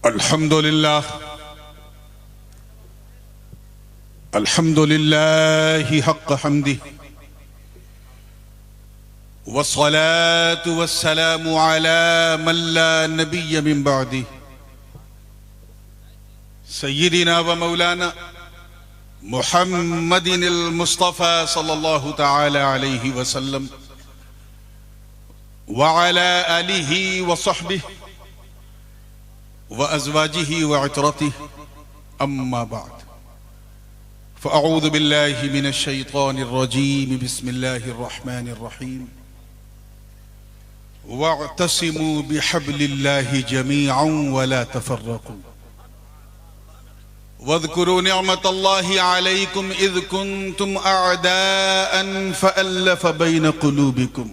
الحمد لله حق حمده والصلاة والسلام على من لا نبي من بعده سيدنا ومولانا محمد المصطفى صلى الله تعالى عليه وسلم وعلى آله وصحبه وأزواجه وعترته أما بعد فأعوذ بالله من الشيطان الرجيم بسم الله الرحمن الرحيم واعتصموا بحبل الله جميعا ولا تفرقوا واذكروا نعمة الله عليكم إذ كنتم أعداء فألف بين قلوبكم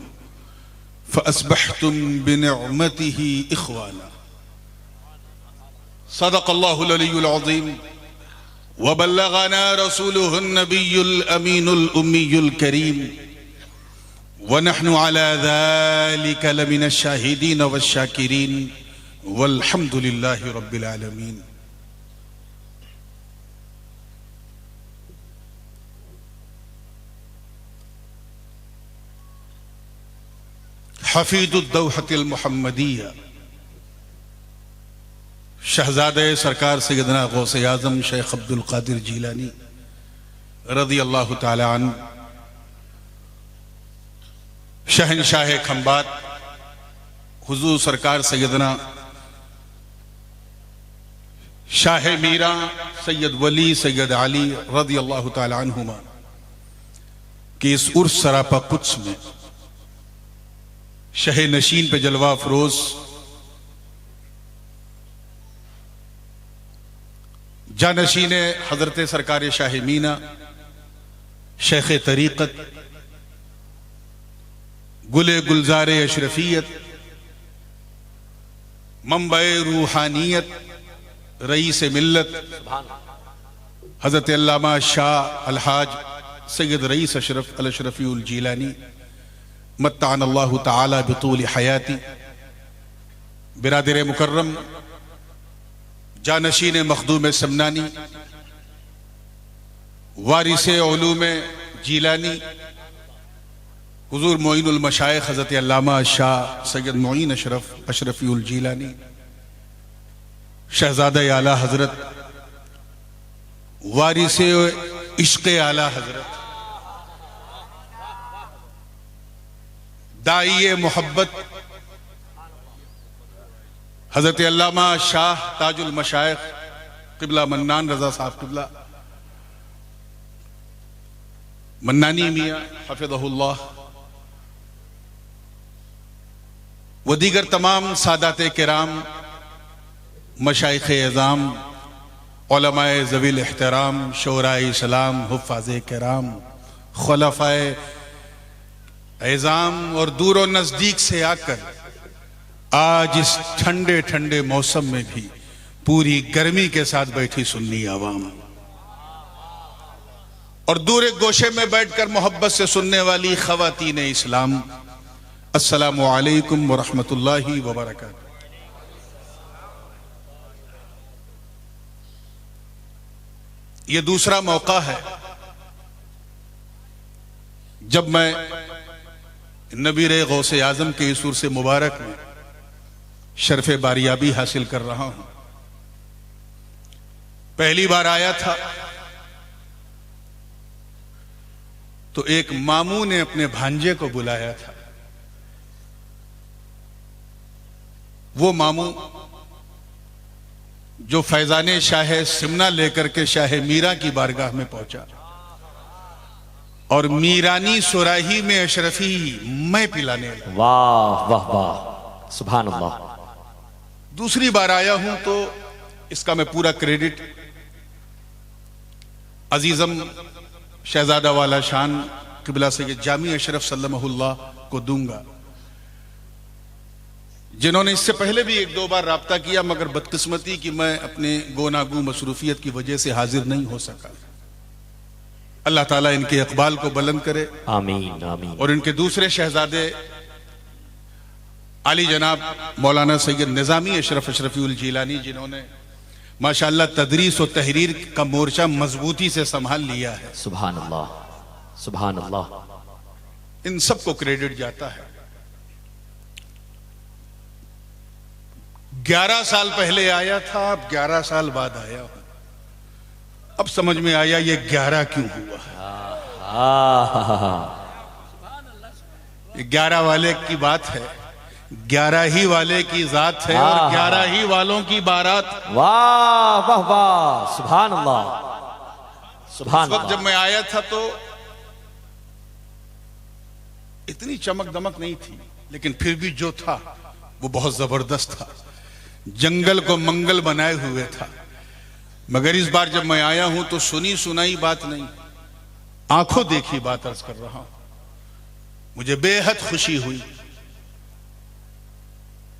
فأصبحتم بنعمته إخوانا صدق الله العلي العظيم وبلغنا رسوله النبي الأمين الأمي الكريم ونحن على ذلك لمن الشاهدين والشاكرين والحمد لله رب العالمين. حفیظ الدوحة المحمدیہ شہزادہ سرکار سیدنا غوث اعظم شیخ عبد القادر جیلانی رضی اللہ تعالی عنہ شہنشاہ کھمبات حضور سرکار سیدنا شاہ میرا سید ولی سید علی رضی اللہ تعالی عنہما کہ اس عرس سراپا قدس میں شہ نشین پہ جلوہ افروز جانشین حضرت سرکار شاہ مینا شیخ طریقت گل گلزار اشرفیت منبع روحانیت رئیس ملت حضرت علامہ شاہ الحاج سید رئیس اشرف الاشرفی الجیلانی متعن اللہ تعالی بطول حیاتی برادر مکرم جانشین مخدوم سمنانی وارث علوم جیلانی حضور معین المشائخ حضرت علامہ شاہ سید معین اشرفی الجیلانی شہزادہ اعلیٰ حضرت وارث عشق اعلیٰ حضرت داعی محبت حضرت علامہ شاہ تاج المشائخ قبلہ منان رضا صاحب قبلہ منانی میاں حفظہ اللہ و دیگر تمام سادات کرام مشائخ اعظام علماء ذوی الاحترام شعراء اسلام حفاظ کرام خلفاء اعظام اور دور و نزدیک سے آ کر آج اس ٹھنڈے ٹھنڈے موسم میں بھی پوری گرمی کے ساتھ بیٹھی سنی عوام اور دور ایک گوشے میں بیٹھ کر محبت سے سننے والی خواتین اسلام السلام علیکم ورحمۃ اللہ وبرکاتہ. یہ دوسرا موقع ہے جب میں نبیر غوث اعظم کے اس عرس مبارک میں شرف باریابی حاصل کر رہا ہوں. پہلی بار آیا تھا تو ایک ماموں نے اپنے بھانجے کو بلایا تھا. وہ ماموں جو فیضان شاہ سمنہ لے کر کے شاہ میرا کی بارگاہ میں پہنچا اور میرانی سراہی میں اشرفی میں پلانے لگا. واہ واہ واہ سبحان اللہ. دوسری بار آیا ہوں تو اس کا میں پورا کریڈٹ عزیزم شہزادہ والا شان قبلہ سید جامی اشرف سلمہ اللہ کو دوں گا، جنہوں نے اس سے پہلے بھی ایک دو بار رابطہ کیا، مگر بدقسمتی کہ میں اپنے گوناگو مصروفیت کی وجہ سے حاضر نہیں ہو سکا. اللہ تعالیٰ ان کے اقبال کو بلند کرے آمین آمین. اور ان کے دوسرے شہزادے علی جناب مولانا سید نظامی اشرفی الجیلانی، جنہوں نے ماشاءاللہ تدریس و تحریر کا مورچہ مضبوطی سے سنبھال لیا ہے، سبحان اللہ، سبحان اللہ، ان سب کو کریڈٹ جاتا ہے۔ 11 سال پہلے آیا تھا، اب 11 سال بعد آیا ہوں، اب سمجھ میں آیا یہ 11 کیوں ہوا ہے۔ یہ 11 والے کی بات ہے، 11 ہی والے کی ذات ہے، اور 11 ہی والوں کی بارات۔ واہ واہ واہ، سبحان اللہ، سبحان اس وقت اللہ۔ جب میں آیا تھا تو اتنی چمک دمک نہیں تھی، لیکن پھر بھی جو تھا وہ بہت زبردست تھا، جنگل کو منگل بنائے ہوئے تھا۔ مگر اس بار جب میں آیا ہوں تو سنی سنائی بات نہیں، آنکھوں دیکھی بات عرض کر رہا ہوں۔ مجھے بے حد خوشی ہوئی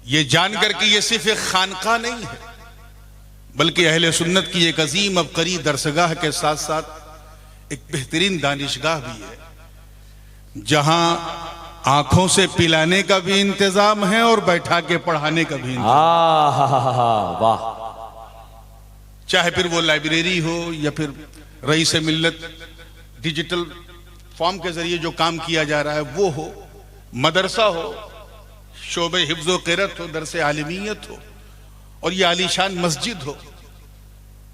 یہ جان کر کہ یہ صرف ایک خانقاہ نہیں ہے، بلکہ اہل سنت کی ایک عظیم عبقری درسگاہ کے ساتھ ساتھ ایک بہترین دانشگاہ بھی ہے، جہاں آنکھوں سے پلانے کا بھی انتظام ہے اور بیٹھا کے پڑھانے کا بھی انتظام، واہ، چاہے پھر وہ لائبریری ہو یا پھر رئیس ملت ڈیجیٹل فارم کے ذریعے جو کام کیا جا رہا ہے وہ ہو، مدرسہ ہو، شعبہ حفظ و قرأت ہو، درس عالمیت ہو، اور یہ عالی شان مسجد ہو،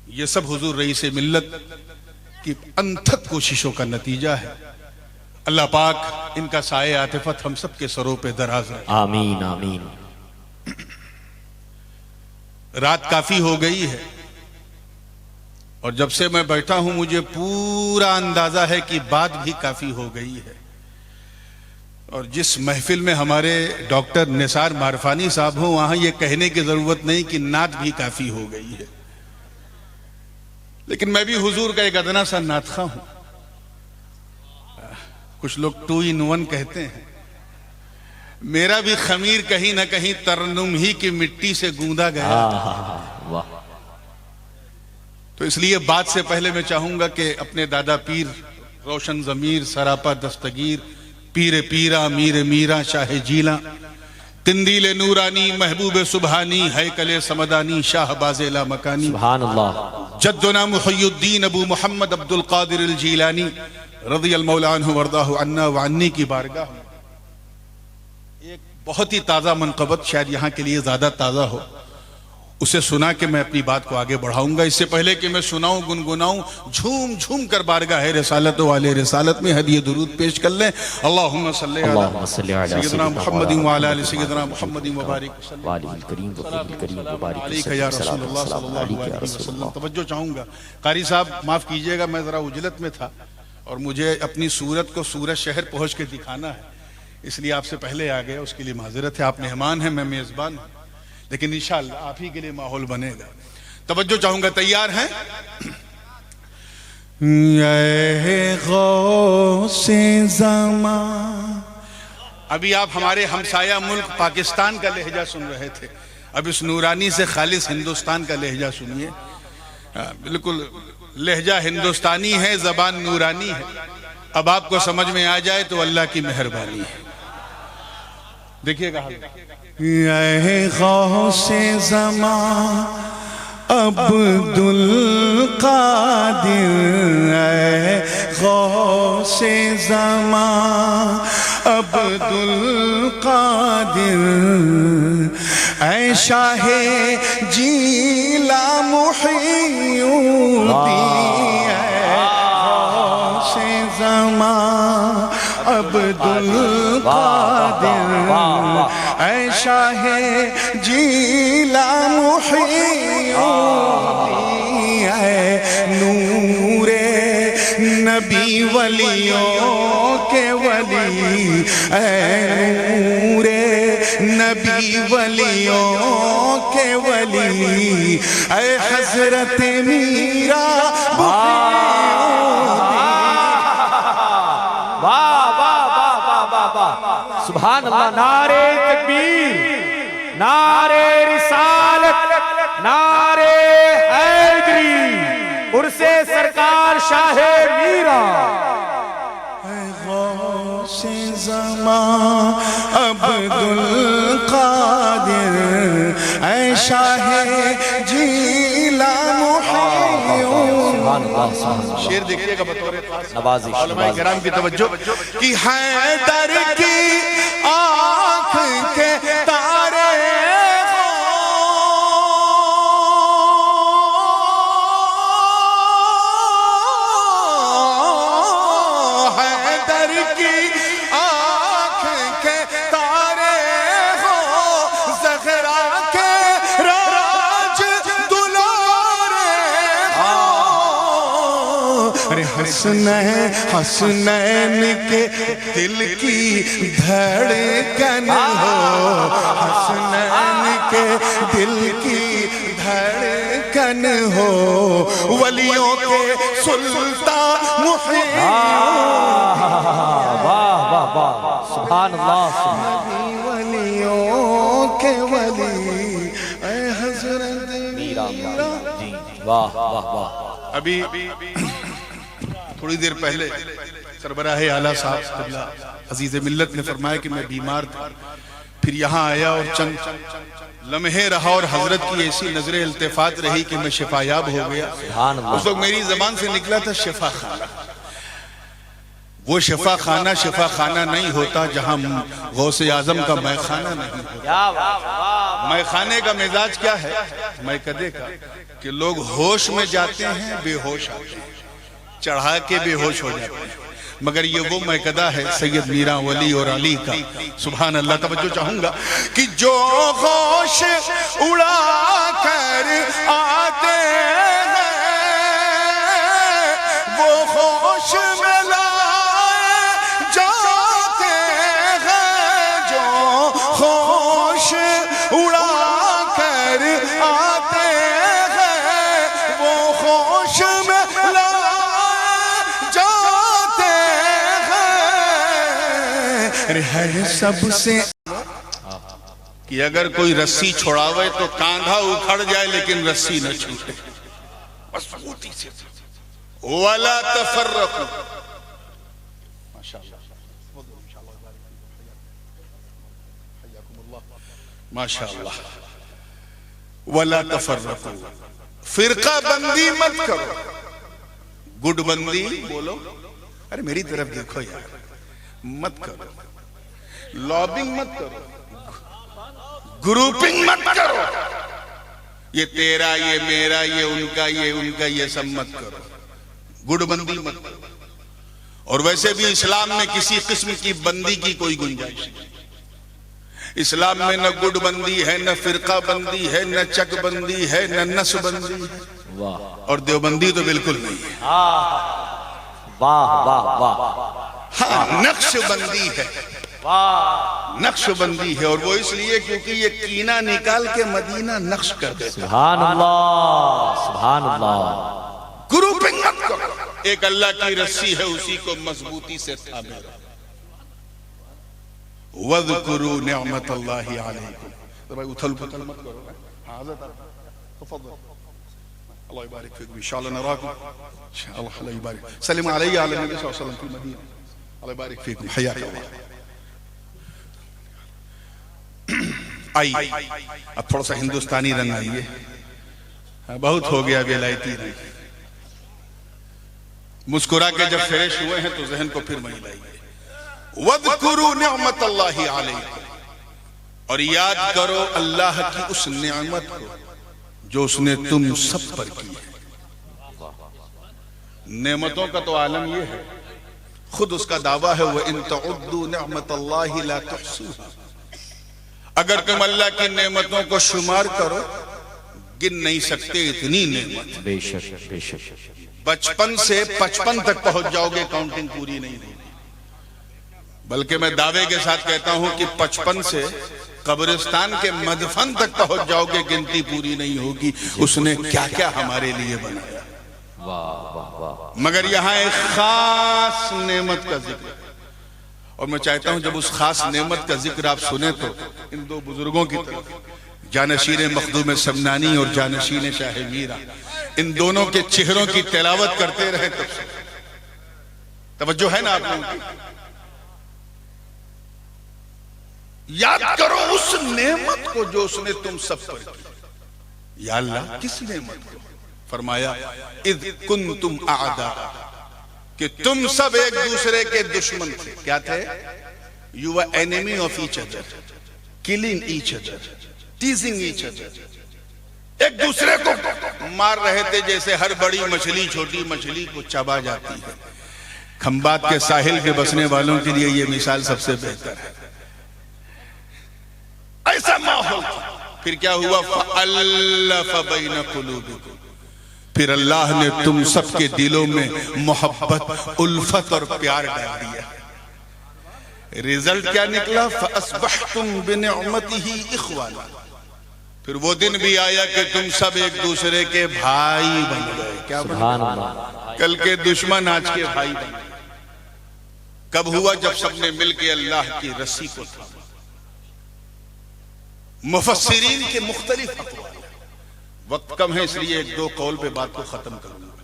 یہ سب حضور رئیس ملت کی انتھک کوششوں کا نتیجہ ہے۔ اللہ پاک ان کا سایہ عاطفت ہم سب کے سروں پہ دراز رکھے۔ آمین آمین۔ رات کافی ہو گئی ہے، اور جب سے میں بیٹھا ہوں مجھے پورا اندازہ ہے کہ بات بھی کافی ہو گئی ہے، اور جس محفل میں ہمارے ڈاکٹر نثار معرفانی صاحب ہوں وہاں یہ کہنے کی ضرورت نہیں کہ نعت بھی کافی ہو گئی ہے، لیکن میں بھی حضور کا ایک ادنا سا نعت خواں ہوں۔ کچھ لوگ 2 in 1 کہتے ہیں، میرا بھی خمیر کہیں نہ کہیں ترنم ہی کی مٹی سے گوندا گیا، واہ، تو اس لیے بات سے پہلے میں چاہوں گا کہ اپنے دادا پیر روشن ضمیر سراپا دستگیر پیر پیرا میر میرا شاہ جیلاں تندیل نورانی محبوب سبحانی ہیکل سمدانی شاہ باز لا مکانی سبحان اللہ، جدنا محی الدین ابو محمد عبد القادر الجیلانی رضی المولا عنہ ورداہ عنا وعنی کی بارگاہ میں ایک بہت ہی تازہ منقبت، شاید یہاں کے لیے زیادہ تازہ ہو، اسے سنا کے میں اپنی بات کو آگے بڑھاؤں گا۔ اس سے پہلے کہ میں سناؤں گنگناؤں، جھوم جھوم کر بارگاہ رسالت والے رسالت میں ہدیہ درود پیش کر لیں۔ اللہم صلی علی سیدنا محمد وعلی آل سیدنا محمد وبارک علیک یا رسول اللہ صلی اللہ علیہ وسلم۔ توجہ چاہوں گا، قاری صاحب معاف کیجئے گا، میں ذرا اجلت میں تھا اور مجھے اپنی صورت کو سورج شہر پہنچ کے دکھانا ہے، اس لیے آپ سے پہلے آ گیا، اس کے لیے معذرت ہے۔ آپ مہمان ہیں، میں میزبان ہوں، لیکن انشاءاللہ آپ ہی کے لیے ماحول بنے گا۔ توجہ چاہوں گا، تیار ہیں؟ اے غوث زمان، ابھی آپ ہمارے ہمسایہ ملک پاکستان کا لہجہ سن رہے تھے، اب اس نورانی سے خالص ہندوستان کا لہجہ سنیے۔ بالکل لہجہ ہندوستانی ہے، زبان نورانی ہے، اب آپ کو سمجھ میں آ جائے تو اللہ کی مہربانی ہے۔ دیکھیے گا اے غوث زمان عبد القادر، اے غوث زمان عبد القادر، اے شاہ جیلا محی الدین، اے غوث زمان عبد القادر، اے شاہ جیلا محی الدین، اے نور نبی ولیوں کے ولی، اے نور نبی ولیوں کے ولی، اے حضرت میرا سبحان اللہ، نعرہ تکبیر، نعرہ رسالت، نعرہ حیدری، عرس سرکار شاہ میرا۔ اے غوث زمان عبدالقادر اے شاہ جیلان شیر دیکھئے گا بطور خاص نوازش علماء کرام کی توجہ کہ حیدر کی آنکھ کے تارے حیدر کی آنکھ کے تارے ہو زہرا کے راج دلارے ہو ارے حسنین کے دل کی دھڑکن ہو حسنین کے دل کی دھڑکن ہو ولیوں کے سلطان محی واہ واہ واہ سبحان اللہ ولیوں کے ولی اے حضرت میرا جی واہ واہ واہ ابھی تھوڑی دیر پہلے سربراہ اعلیٰ صاحب قبلہ عزیز ملت نے فرمایا کہ میں بیمار تھا پھر یہاں آیا اور چند لمحے رہا اور حضرت کی ایسی نظر التفات رہی کہ میں شفایاب ہو گیا سبحان اللہ اس وقت میری زبان سے نکلا تھا شفا خانہ وہ شفا خانہ نہیں ہوتا جہاں غوث اعظم کا میخانہ نہیں ہوتا کیا واہ میخانے کا مزاج کیا ہے میکدے کا کہ لوگ ہوش میں جاتے ہیں بے ہوش آتے ہیں چڑھا کے بے ہوش ہو جاتے ہیں مگر یہ وہ میکدہ ہے سید میران ولی اور علی کا سبحان اللہ توجہ چاہوں گا کہ جو ہوش اڑا کر آتے ہیں وہ ہوش میں لائے جاتے ہیں جو ہوش اڑا کر آتے ہیں وہ ہوش میں ہے سب سے کہ اگر کوئی رسی چھوڑاوے تو کاندھا اکھڑ جائے لیکن رسی نہ چھوٹے مضبوطی سے وَلَا تَفَرَّقُوا ماشاءاللہ وَلَا تَفَرَّقُوا فرقہ بندی مت کرو گڈ بندی بولو ارے میری طرف دیکھو یار مت کرو لابنگ مت کرو گروپنگ مت کرو یہ تیرا یہ میرا یہ ان کا یہ سب مت کرو گڈ بندی مت کرو اور ویسے بھی اسلام میں کسی قسم کی بندی کی کوئی گنجائش نہیں اسلام میں نہ گڈ بندی ہے نہ فرقہ بندی ہے نہ چک بندی ہے نہ نس بندی ہے اور دیوبندی تو بالکل نہیں ہے واہ واہ واہ ہاں نقش بندی ہے نقش بندی ہے اور وہ اس لیے کیونکہ یہ کینہ نکال کے مدینہ نقش کر دیتا سبحان اللہ سبحان اللہ گروپنگ مت کرو ایک اللہ کی رسی ہے اسی کو مضبوطی سے تھامے رہو وَذْكُرُوا نِعْمَةَ اللَّهِ عَلَيْكُمْ تو بھائی اتھل پتل مت کرو حاضر تفضل اللہ يبارك فيكم ان شاء الله نراكم ان شاء الله الله يبارك سلم علي على النبي صلى الله عليه وسلم في المدينه الله يبارك فيكم حياك الله آئی اب تھوڑا سا ہندوستانی رنگ آئیے بہت ہو گیا ولایتی رنگ مسکرا کے جب فریش ہوئے ہیں تو ذہن کو پھر وہیں لائیے وَذْكُرُوا نِعْمَةَ اللَّهِ عَلَيْكُمْ اور یاد کرو اللہ کی اس نعمت کو جو اس نے تم سب پر کی ہے نعمتوں کا تو عالم یہ ہے خود اس کا دعویٰ ہے وَإِن تَعُدُّوا نِعْمَةَ اللَّهِ لَا تُحْصُوهَا اگر تم اللہ کی نعمتوں کو شمار کرو گن نہیں سکتے اتنی نعمت بے شک بے شک بچپن سے 55 تک پہنچ جاؤ گے کاؤنٹنگ پوری نہیں ہوگی بلکہ میں دعوے کے ساتھ کہتا ہوں کہ 55 سے قبرستان کے مدفن تک پہنچ جاؤ گے گنتی پوری نہیں ہوگی اس نے کیا کیا ہمارے لیے بنایا مگر یہاں ایک خاص نعمت کا ذکر ہے اور میں چاہتا ہوں جب اس خاص نعمت کا ذکر آپ سنیں تو ان دو بزرگوں کی طرف جانشین مخدوم سمنانی اور جانشین شاہ میرا ان دونوں کے چہروں کی تلاوت کرتے رہے توجہ ہے نا آپ لوگوں کی یاد کرو اس نعمت کو جو اس نے تم سب پر کی. یا اللہ کس نعمت کو؟ فرمایا اذ کنتم اعداء، کہ تم سب ایک دوسرے کے دشمن تھے. کیا تھے؟ You were enemy of each other, killing each other, teasing each other. ایک دوسرے کو مار رہے تھے جیسے ہر بڑی مچھلی چھوٹی مچھلی کو چبا جاتی ہے. کھمبات کے ساحل کے بسنے والوں کے لیے یہ مثال سب سے بہتر ہے. ایسا ماحول تھا. پھر کیا ہوا؟ فَأَلَّفَ بَيْنَ قُلُوبِكُمْ، پھر اللہ نے تم سب کے دلوں میں محبت، الفت اور پیار ڈال دیا. ریزلٹ کیا نکلا؟ فَأَصْبَحْتُمْ بِنِعْمَتِهِ إِخْوَانًا، پھر وہ دن بھی آیا کہ تم سب ایک دوسرے کے بھائی بن گئے. کیا بن گئے؟ کل کے دشمن آج کے بھائی بن گئے. کب ہوا؟ جب سب نے مل کے اللہ کی رسی کو تھاما. مفسرین کے مختلف اقوال، وقت کم ہے اس لیے ایک دو قول پہ بات کو ختم کروں گا.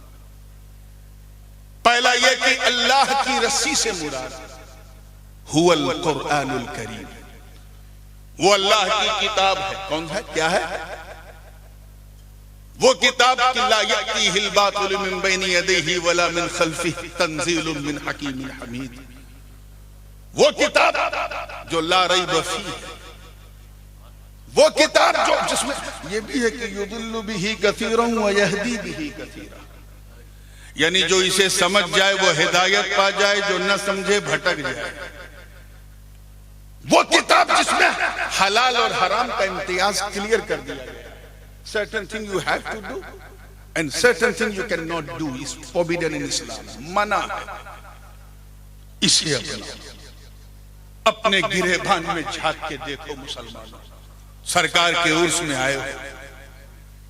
پہلا یہ کہ اللہ کی رسی سے مراد هو القرآن الکریم، وہ اللہ کی کتاب ہے. کون ہے؟ کیا ہے؟ وہ کتاب کہ لا یأتیہ الباطل من بین یدیہ ولا من خلفہ تنزیل من حکیم حمید. وہ کتاب جو لا ریب فیہ، وہ کتاب جو جس میں یہ بھی ہے کہ یضل بہ کثیرا ویہدی بہ کثیرا، یعنی جو اسے سمجھ جائے وہ ہدایت پا جائے، جو نہ سمجھے بھٹک جائے. وہ کتاب جس میں حلال اور حرام کا امتیاز کلیئر کر دیا گیا. certain thing you have to do and certain thing you cannot do is forbidden in Islam. منع ہے. اسے اپنے گرے بان میں جھانک کے دیکھو مسلمانوں. سرکار کے عرس میں آئے ہو،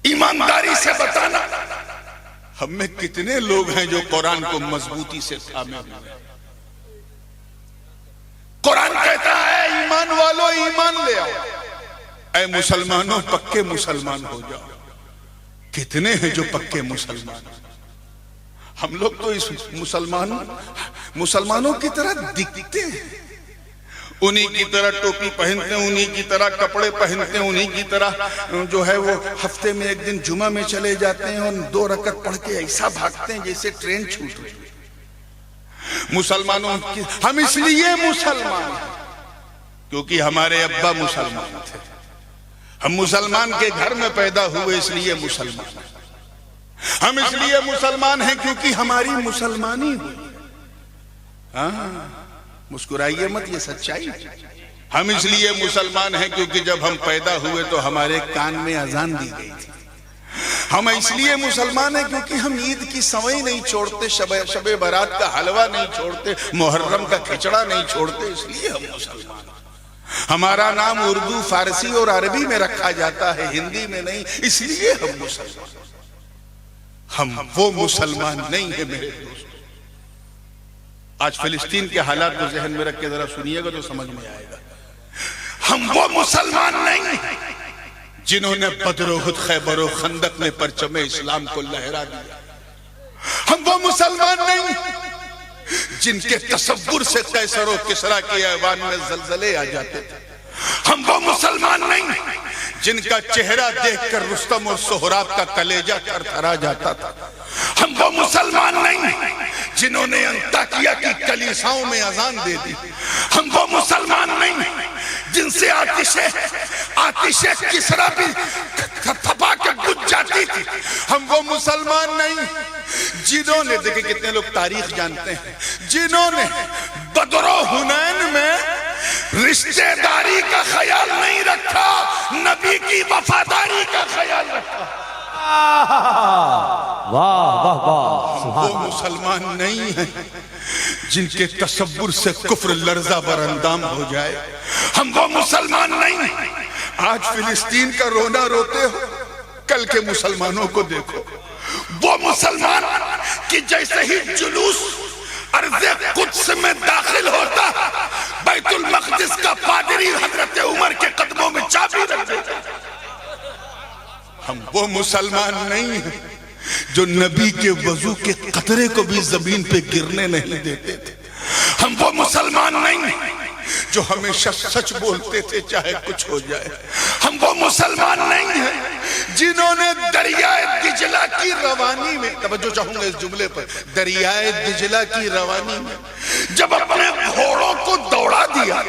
ایمانداری سے بتانا ہم میں کتنے لوگ ہیں جو قرآن کو مضبوطی سے تھامے ہوئے ہیں. قرآن کہتا ہے ایمان والو ایمان لے آؤ، اے مسلمانوں پکے مسلمان ہو جاؤ. کتنے ہیں جو پکے مسلمان؟ ہم لوگ تو اس مسلمانوں کی طرح دکھتے ہیں، انہی کی طرح ٹوپی پہنتے ہیں، انہی کی طرح کپڑے پہنتے ہیں، انہی کی طرح جو ہے وہ ہفتے میں ایک دن جمعہ میں چلے جاتے ہیں اور 2 رکعت پڑھ کے ایسا بھاگتے ہیں جیسے ٹرین چھوٹ رہی. مسلمانوں کی ہم اس لیے مسلمان ہیں کیونکہ ہمارے ابا مسلمان تھے. ہم مسلمان کے گھر میں پیدا ہوئے اس لیے مسلمان ہیں. ہم اس لیے مسلمان ہیں کیونکہ ہماری مسلمانی ہوئی. ہاں مسکرائیے مت، یہ سچائی. ہم اس لیے مسلمان ہیں کیونکہ جب ہم پیدا ہوئے تو ہمارے کان میں اذان دی گئی تھی. ہم اس لیے مسلمان ہیں کیونکہ ہم عید کی سوئی نہیں چھوڑتے، شب برات کا حلوہ نہیں چھوڑتے، محرم کا کھچڑا نہیں چھوڑتے. اس لیے ہم مسلمان ہیں. ہمارا نام اردو، فارسی اور عربی میں رکھا جاتا ہے، ہندی میں نہیں. اس لیے ہم مسلمان. ہم وہ مسلمان نہیں ہیں میرے دوست. آج فلسطین کے حالات کو ذہن میں رکھ کے ذرا سنیے گا تو سمجھ میں آئے گا. ہم وہ مسلمان نہیں ہیں جنہوں نے بدر و احد، خیبر و خندق میں پرچم اسلام کو لہرا دیا. ہم وہ مسلمان نہیں جن کے تصور سے قیصر و کسریٰ کے ایوان میں زلزلے آ جاتے تھے. ہم وہ مسلمان نہیں جن کا چہرہ دیکھ کر رستم اور سہراب کا کلیجہ تھر تھرا جاتا تھا. ہم وہ مسلمان نہیں جنہوں نے انطاکیہ کی کلیساؤں میں اذان دے دی. ہم وہ مسلمان نہیں جن سے آتش کسریٰ بھی تھپا کے بجھ جاتی تھی. ہم وہ مسلمان نہیں جنہوں نے، دیکھیں کتنے لوگ تاریخ جانتے ہیں، جنہوں نے بدر و حنین میں رشتہ داری کا خیال نہیں رکھا، نبی کی وفاداری کا خیال رکھا. واہ واہ واہ. وہ مسلمان نہیں ہیں جن کے تصور سے کفر لرزہ بر اندام ہو جائے. ہم وہ مسلمان نہیں. آج فلسطین کا رونا روتے ہو، کل کے مسلمانوں کو دیکھو. وہ مسلمان کہ جیسے ہی جلوس ارض قدس میں داخل ہوتا، بیت المقدس کا پادری حضرت عمر کے قدموں میں چابی رکھ دیتا. ہم وہ مسلمان نہیں ہیں جو نبی کے وضو کے قطرے کو بھی زمین پہ گرنے نہیں دیتے تھے. ہم وہ مسلمان نہیں جو ہمیشہ سچ بولتے تھے چاہے کچھ ہو جائے. ہم وہ مسلمان نہیں ہیں جنہوں نے دریائے دجلہ کی روانی میں، توجہ چاہوں گا اس جملے پر، دریائے دجلہ کی روانی میں جب اپنے گھوڑوں کو دوڑا دیا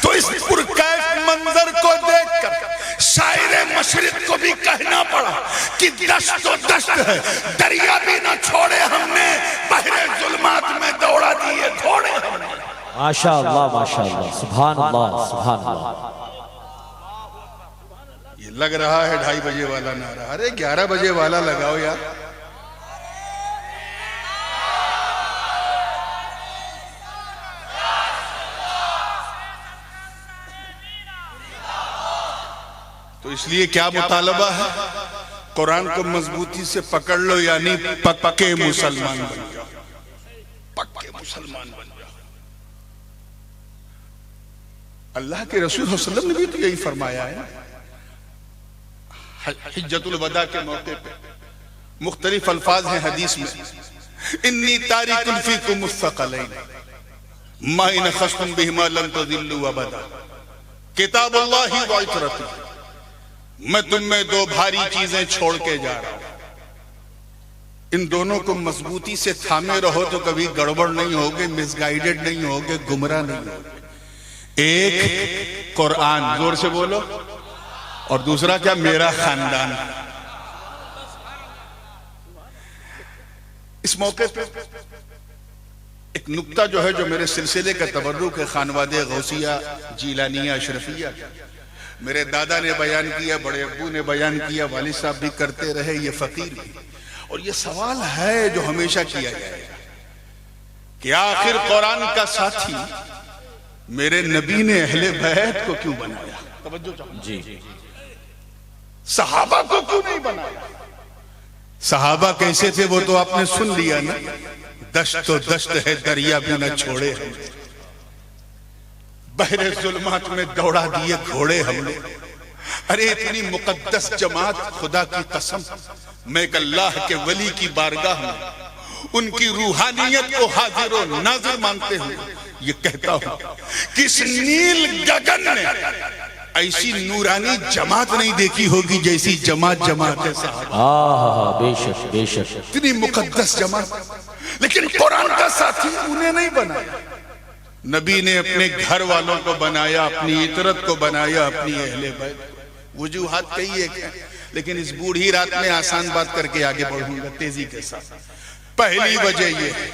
تو اس پرکیف منظر کو دیکھ کر شاعر مشرق کو بھی کہنا پڑا کہ دشت و دشت ہے، دریا بھی نہ چھوڑے ہم نے، بحر ظلمات میں دوڑا دیے گھوڑے ہم نے. ماشاءاللہ سبحان اللہ سبحان اللہ. یہ لگ رہا ہے 2:30 بجے والا نعرہ، ارے 11 بجے والا لگاؤ یار. تو اس لیے کیا مطالبہ ہے؟ قرآن کو مضبوطی سے پکڑ لو، یعنی پکے مسلمان بن جاؤ، پکے مسلمان بن جاؤ. اللہ کے رسول صلی اللہ علیہ وسلم نے بھی تو یہی فرمایا ہے. حجت الوداع کے موقع پہ مختلف الفاظ ہیں حدیث میں، انی تارک فیکم الثقلین ما ان اخذتم بہما لن تضلوا ابدا، کتاب اللہ و عترتی، میں تم میں 2 بھاری چیزیں چھوڑ کے جا رہا ہوں، ان دونوں کو مضبوطی سے تھامے رہو تو کبھی گڑبڑ نہیں ہوگے، مس گائیڈڈ نہیں ہوگے، گمراہ نہیں ہوگے. ایک قرآن، زور سے بولو، اور دوسرا کیا؟ میرا خاندان. اس موقع پہ ایک نکتہ جو ہے جو میرے سلسلے کا تبرک ہے، خانوادہ غوثیہ جیلانیہ اشرفیہ، میرے دادا نے بیان کیا، بڑے ابو نے بیان کیا، والد صاحب بھی کرتے رہے، یہ فقیر بھی. اور یہ سوال ہے جو ہمیشہ کیا جائے کہ آخر قرآن کا ساتھی میرے نبی نے اہل بیت کو کیوں بنایا؟ توجہ چاہوں جی. صحابہ کو کیوں نہیں بنایا؟ صحابہ کیسے تھے وہ تو آپ نے سن لیا نا، دشت و دشت ہے دریا بھی نہ چھوڑے ہم، بحر ظلمات میں دوڑا دیے گھوڑے ہم نے. ارے اتنی مقدس جماعت، خدا کی قسم میں ایک اللہ کے ولی کی بارگاہ میں ان کی روحانیت کو حاضر و ناظر مانتے ہوئے یہ کہتا ہوں کہ اس نیل گگن نے ایسی نورانی جماعت نہیں دیکھی ہوگی جیسی جماعت ہے صحابہ. بے شک بے شک. اتنی مقدس جماعت، لیکن قرآن کا ساتھی انہیں نہیں بنایا. نبی نے اپنے گھر والوں کو بنایا، اپنی عطرت کو بنایا، اپنی اہل بیت. وجوہات کئی ایک ہیں، لیکن اس بوڑھی رات میں آسان بات کر کے آگے بڑھوں گا تیزی کے ساتھ. پہلی وجہ یہ ہے،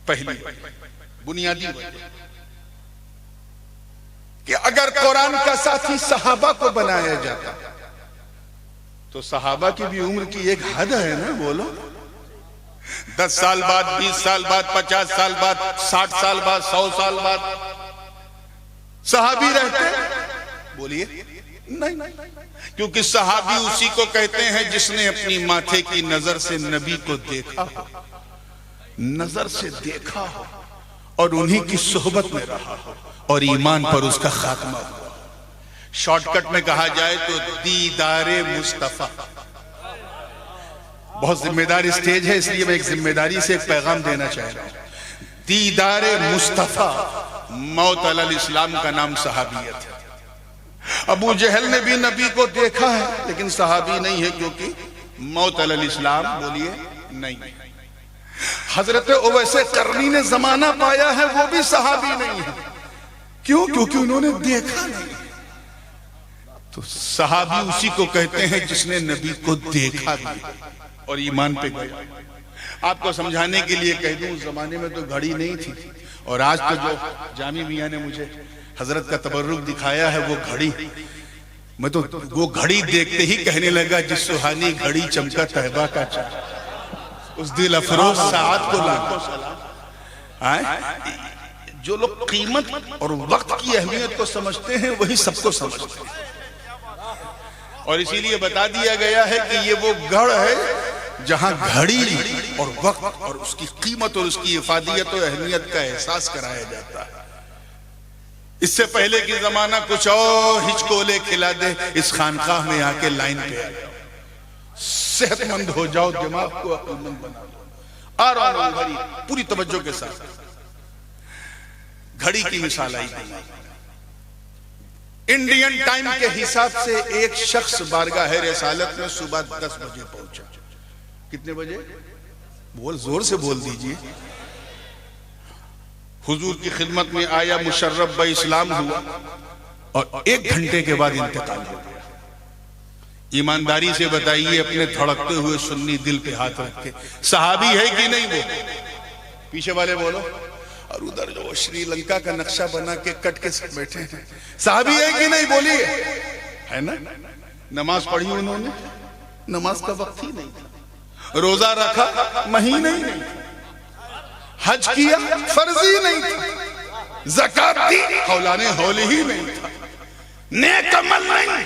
پہلی بنیادی وجہ کہ اگر قرآن کا ساتھی صحابہ کو بنایا جاتا تو صحابہ کی بھی عمر کی ایک حد ہے نا. بولو، 10 سال بعد، 20 سال بعد، 50 سال بعد، 60 سال بعد، 100 سال بعد صحابی رہتے؟ بولیے نہیں، کیونکہ صحابی اسی کو کہتے ہیں جس نے اپنی ماتھے کی نظر سے نبی کو دیکھا ہو، نظر سے دیکھا ہو اور انہی کی صحبت میں رہا ہو اور ایمان پر اس کا خاتمہ ہوا. شارٹ کٹ میں کہا جائے تو دیدار مصطفیٰ. بہت ذمہ دار اسٹیج ہے، اس لیے میں ایک ذمہ داری سے ایک پیغام دینا چاہتا ہوں. دیدار مصطفیٰ، موت علی الاسلام کا نام صحابیت ہے. ابو جہل نے بھی نبی کو دیکھا ہے لیکن صحابی نہیں ہے کیونکہ موت علی الاسلام، بولیے نہیں. حضرت اویس قرنی نے زمانہ پایا ہے، وہ بھی صحابی نہیں ہے. کیوں؟ کیونکہ انہوں نے دیکھا نہیں. تو صحابی اسی کو کہتے ہیں جس نے نبی کو دیکھا بھی اور ایمان پہ گیا. آپ کو سمجھانے کے لیے کہہ دوں، اس زمانے میں تو گھڑی نہیں تھی، اور آج تو جو جامی میاں نے مجھے حضرت کا تبرک دکھایا ہے وہ گھڑی، میں تو وہ گھڑی دیکھتے ہی کہنے لگا جس سہانی گھڑی چمکا طیبہ کا چمکا، اس دل افروز ساعت کو لاکھوں سلام. جو لوگ قیمت اور وقت کی اہمیت کو سمجھتے ہیں وہی سب کو سمجھتے ہیں. اور اسی لیے بتا دیا گیا ہے کہ یہ وہ گڑھ ہے جہاں گھڑی اور وقت اور اس کی قیمت اور اس کی افادیت و اہمیت کا احساس کرایا جاتا ہے. اس سے پہلے کی زمانہ کچھ اور ہچکولے کھلا دے، اس خانقاہ میں آ کے لائن پہ آ جاؤ، صحت مند ہو جاؤ، دماغ کو عقل مند بنا لو. آ رہا ہوں گھڑی پوری توجہ کے ساتھ. گھڑی کی مثال آئی. انڈین ٹائم کے حساب سے ایک شخص بارگاہ رسالت میں صبح 10 بجے پہنچا. کتنے بجے؟ بول زور سے بول دیجئے. حضور کی خدمت میں آیا، مشرف با اسلام ہوا اور 1 گھنٹے کے بعد انتقال ہو گیا. ایمانداری سے بتائیے اپنے دھڑکتے ہوئے سنی دل پہ ہاتھ رکھ کے، صحابی ہے کہ نہیں وہ؟ پیچھے والے بولو. اور ادھر جو شری لنکا کا نقشہ بنا کے کٹ کے سب بیٹھے ہیں، صحابی ہے کہ نہیں؟ بولیے. ہے نا؟ نماز پڑھی انہوں نے، نماز کا وقت ہی نہیں تھا. روزہ رکھا، مہینہ ہی نہیں تھا. حج کیا، فرض ہی نہیں تھا. زکات دی، حولان ہول ہی نہیں تھا. نیک عمل نہیں.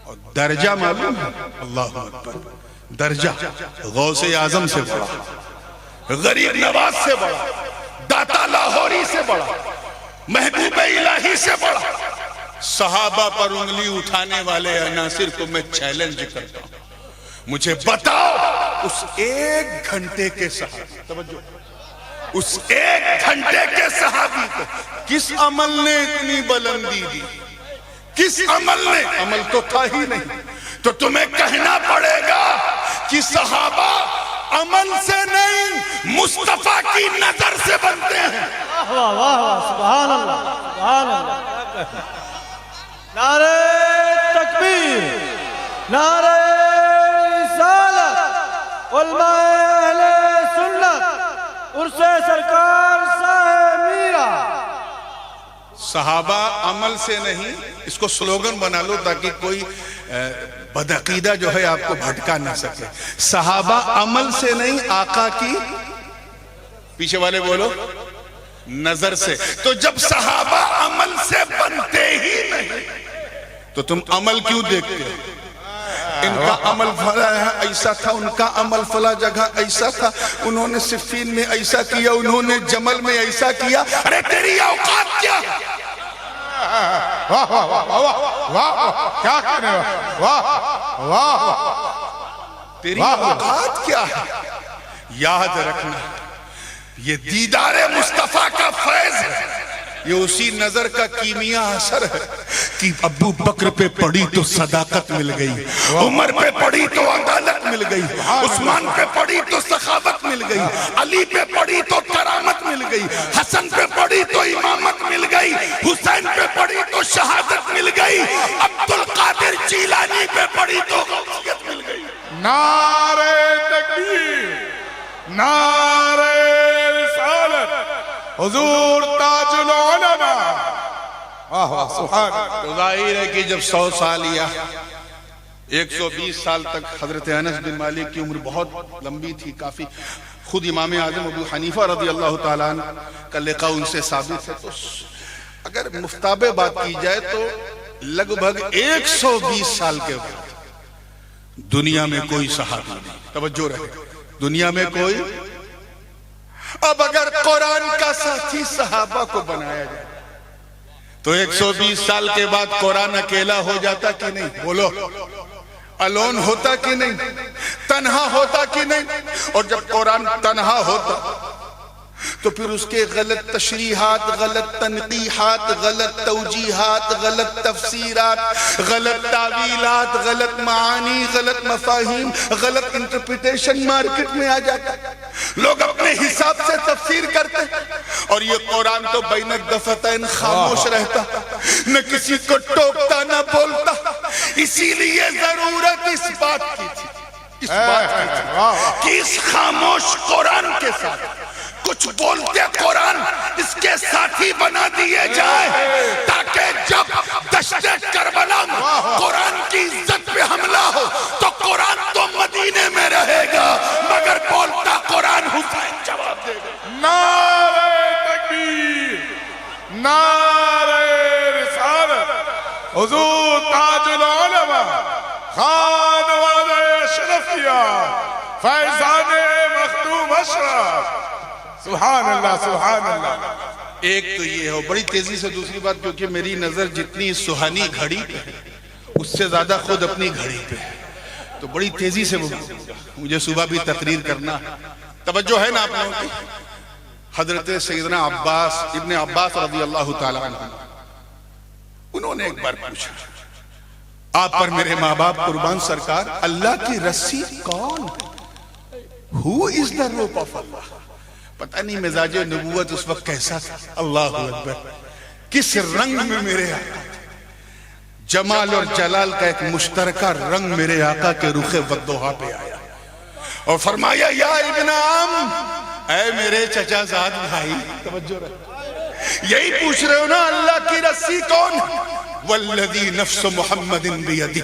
اور درجہ معلوم ہے؟ اللہ اکبر. درجہ غوث اعظم سے بڑا، غریب نواز سے بڑا، داتا لاہوری سے بڑا، محبوب الہی سے بڑا. صحابہ پر انگلی اٹھانے والے عناصر کو میں چیلنج کرتا ہوں، مجھے بتاؤ اس 1 گھنٹے کے صحابی، توجہ، اس 1 گھنٹے کے صحابی کو کس عمل نے اتنی بلندی دی؟ کس عمل نے؟ عمل تو تھا ہی نہیں. تو تمہیں کہنا پڑے گا کہ صحابہ عمل سے نہیں، مصطفیٰ کی نظر سے بنتے ہیں. واہ واہ واہ، سبحان اللہ، سبحان اللہ. نعرہ تکبیر، نعرہ رسالت، علماء اہل سنت، عرص سرکار صاحب میرا. صحابہ عمل سے نہیں، اس کو سلوگن بنا لو تاکہ کوئی بدعقیدہ جو ہے آپ کو بھٹکا نہ سکے. صحابہ عمل سے نہیں، آقا کی، پیچھے والے بولو، نظر سے. تو جب صحابہ عمل سے بنتے ہی نہیں تو تم عمل کیوں دیکھتے ہو؟ ان کا عمل فلاں ایسا تھا، ان کا عمل فلاں جگہ ایسا تھا، انہوں نے صفین میں ایسا کیا، انہوں نے جمل میں ایسا کیا. ارے تیری اوقات کیا؟ واہ واہ واہ واہ واہ، کیا کہنے واہ واہ، تیری اوقات کیا ہے؟ یاد رکھنا یہ دیدار مصطفیٰ کا فیض ہے، یہ اسی نظر کا کیمیا اثر ہے کہ ابو بکر پہ پڑی تو صداقت مل گئی، عمر پہ پڑی تو عدالت مل گئی، عثمان پہ پڑی تو سخاوت مل گئی، علی پہ پڑی تو کرامت مل گئی، حسن پہ پڑی تو امامت مل گئی، حسین پہ پڑی تو شہادت مل گئی، عبدالقادر جیلانی پہ پڑی تو غوثیت مل گئی. نعرہ تکبیر، نعرہ رسالت، حضور تاج العلماء. واہ واہ، سبحان اللہ. تو ظاہر ہے کہ جب 100 سال یا 120 سال تک حضرت انس بن مالک کی عمر بہت لمبی تھی کافی. خود امام اعظم ابو حنیفہ رضی اللہ تعالیٰ عنہ کا لقاء ان سے ثابت ہے. تو اگر مفتابع بات کی جائے تو لگ بھگ 120 سال کے بعد دنیا میں کوئی صحابی نہیں. توجہ رہے، دنیا میں کوئی. اب اگر قرآن کا ساتھی صحابہ کو بنایا جائے تو 120 سال کے بعد قرآن اکیلا ہو جاتا کہ نہیں؟ بولو، الون ہوتا کہ نہیں؟ تنہا ہوتا کہ نہیں؟ اور جب قرآن تنہا ہوتا تو پھر اس کے غلط تشریحات، غلط تنقیحات، غلط توجیحات، غلط تفسیرات، غلط تعویلات، غلط معانی، غلط مفاہیم، غلط انٹرپریٹیشن مارکیٹ میں آ جاتا. لوگ اپنے حساب سے تفسیر کرتے اور یہ قرآن تو بین الدفتین خاموش رہتا، نہ کسی کو ٹوکتا نہ بولتا. اسی لیے ضرورت اس بات کی تھی، اس بات کی تھی کہ اس خاموش قرآن کے ساتھ کچھ بولتے قرآن اس کے ساتھی بنا دیے جائے تاکہ جب دشت کربلا میں قرآن کی عزت پہ حملہ ہو تو قرآن تو مدینے میں رہے گا مگر بولتا قرآن حسین جواب دے گا. نعرہ تکبیر، نعرہ رسالت، حضور تاج العلماء، خانواد اشرفیہ، فیضان مختوم اشرف. سبحان اللہ، سبحان اللہ. ایک تو یہ ہو بڑی تیزی سے. دوسری بات کیونکہ میری نظر جتنی سہانی گھڑی پہ ہے اس سے زیادہ خود اپنی گھڑی پہ ہے تو بڑی تیزی سے مجھے صبح بھی تقریر کرنا. توجہ ہے نا آپ لوگوں کی؟ حضرت سیدنا عباس ابن عباس رضی اللہ تعالیٰ عنہ، انہوں نے ایک بار پوچھا آپ پر میرے ماں باپ قربان سرکار اللہ کی رسی کون ہے؟ Who is the rope of Allah؟ پتہ نہیں مزاج نبوت اس وقت کیسا تھا، اللہ اکبر، کس رنگ میں میرے آقا، جمال اور جلال کا ایک مشترکہ رنگ میرے آقا کے رخ وضحا پہ آیا اور فرمایا یا ابن عم، اے میرے چچا زاد بھائی، توجہ رہے، یہی پوچھ رہے ہو نا اللہ کی رسی کون ہے؟ والذی نفس محمد بیدی،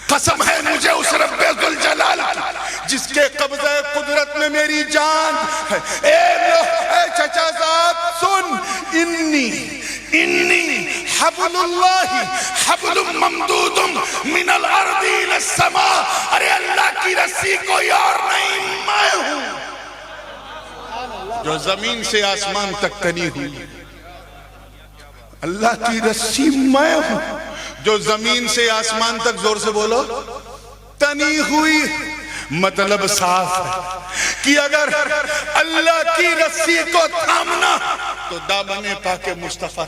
قسم ہے مجھے اس رب ذوالجلال کی جس کے قبضہ قدرت میں میری جان ہے۔ اے چچا زاد سن، انی حبل اللہ حبل ممدود من الارض الى السماء، ارے اللہ کی رسی کوئی اور نہیں، میں ہوں جو زمین سے آسمان تک تنی ہوئی۔ اللہ کی رسی میں ہوں جو زمین سے آسمان تک، زور سے بولو، تنی ہوئی۔ مطلب صاف ہے کہ اگر اللہ کی رسی کو تھامنا تو دامن پاک مصطفیٰ